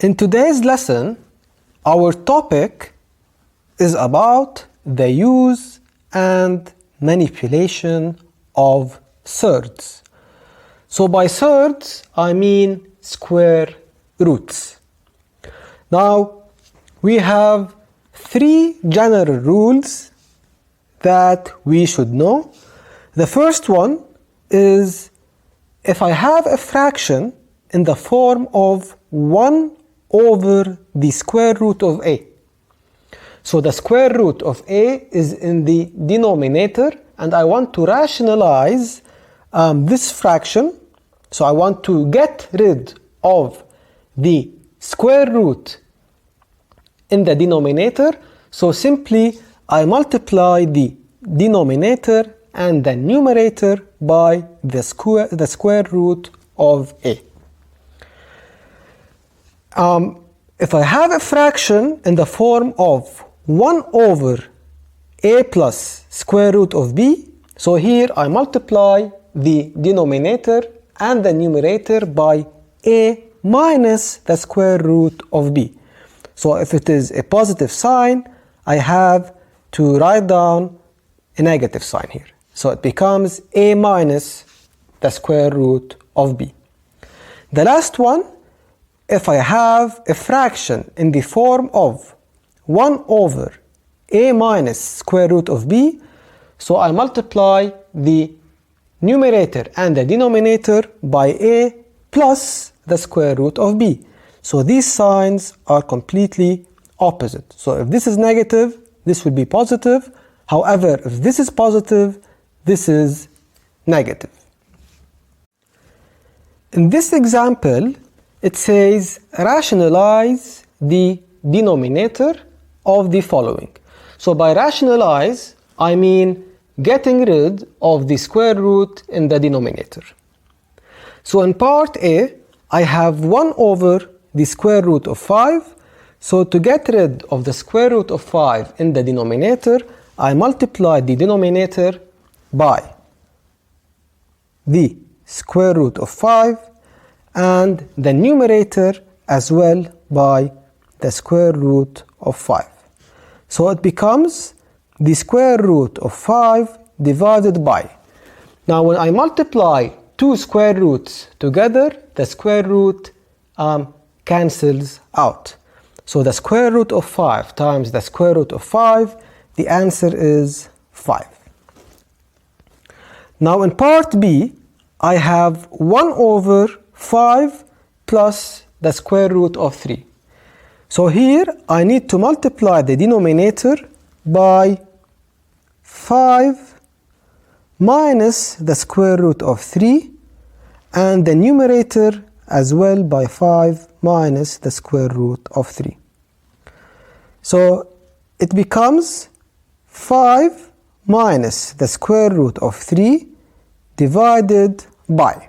In today's lesson, our topic is about the use and manipulation of surds. So by surds, I mean square roots. Now, we have three general rules that we should know. The first one is if I have a fraction in the form of 1 over the square root of a. So the square root of a is in the denominator, and I want to rationalize this fraction. So I want to get rid of the square root in the denominator. So simply I multiply the denominator and the numerator by the square root of a. If I have a fraction in the form of 1 over a plus square root of b, so here I multiply the denominator and the numerator by a minus the square root of b. So if it is a positive sign, I have to write down a negative sign here. So it becomes a minus the square root of b. The last one, if I have a fraction in the form of 1 over a minus square root of b, so I multiply the numerator and the denominator by a plus the square root of b. So these signs are completely opposite. So if this is negative, this will be positive. However, if this is positive, this is negative. In this example, it says rationalize the denominator of the following. So by rationalize, I mean getting rid of the square root in the denominator. So in part A, I have 1 over the square root of 5. So to get rid of the square root of 5 in the denominator, I multiply the denominator by the square root of 5 and the numerator as well by the square root of 5. So it becomes the square root of 5 divided by. Now when I multiply two square roots together, the square root cancels out. So the square root of 5 times the square root of 5, the answer is 5. Now in part B, I have 1 over 5 plus the square root of 3. So here I need to multiply the denominator by 5 minus the square root of 3 and the numerator as well by 5 minus the square root of 3. So it becomes 5 minus the square root of 3 divided by.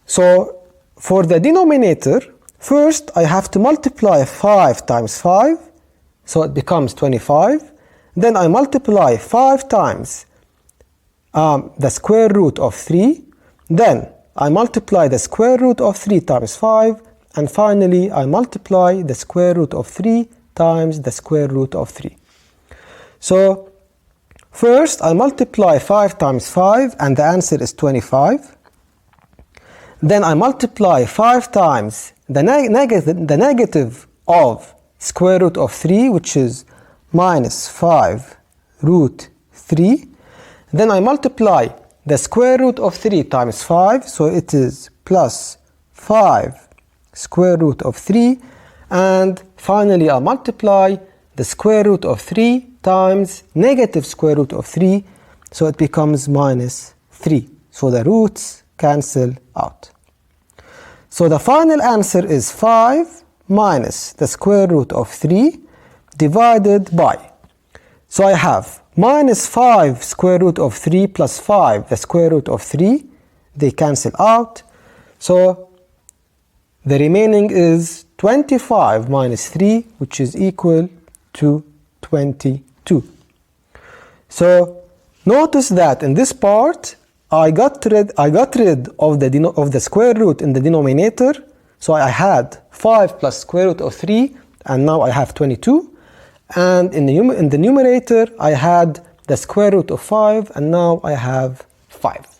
So for the denominator, first I have to multiply 5 times 5, so it becomes 25. Then I multiply 5 times the square root of 3. Then I multiply the square root of 3 times 5. And finally I multiply the square root of 3 times the square root of 3. So first I multiply 5 times 5 and the answer is 25. Then I multiply 5 times the negative of square root of 3, which is minus 5 root 3. Then I multiply the square root of 3 times 5, so it is plus 5 square root of 3. And finally I multiply the square root of 3 times negative square root of 3, so it becomes minus 3. So the roots cancel out. So the final answer is 5 minus the square root of 3 divided by. So I have minus 5 square root of 3 plus 5 the square root of 3. They cancel out. So the remaining is 25 minus 3, which is equal to 22. So notice that in this part I got rid of the square root in the denominator, So I had 5 plus square root of 3, and now I have 22. And in the numerator, I had the square root of 5, and now I have 5.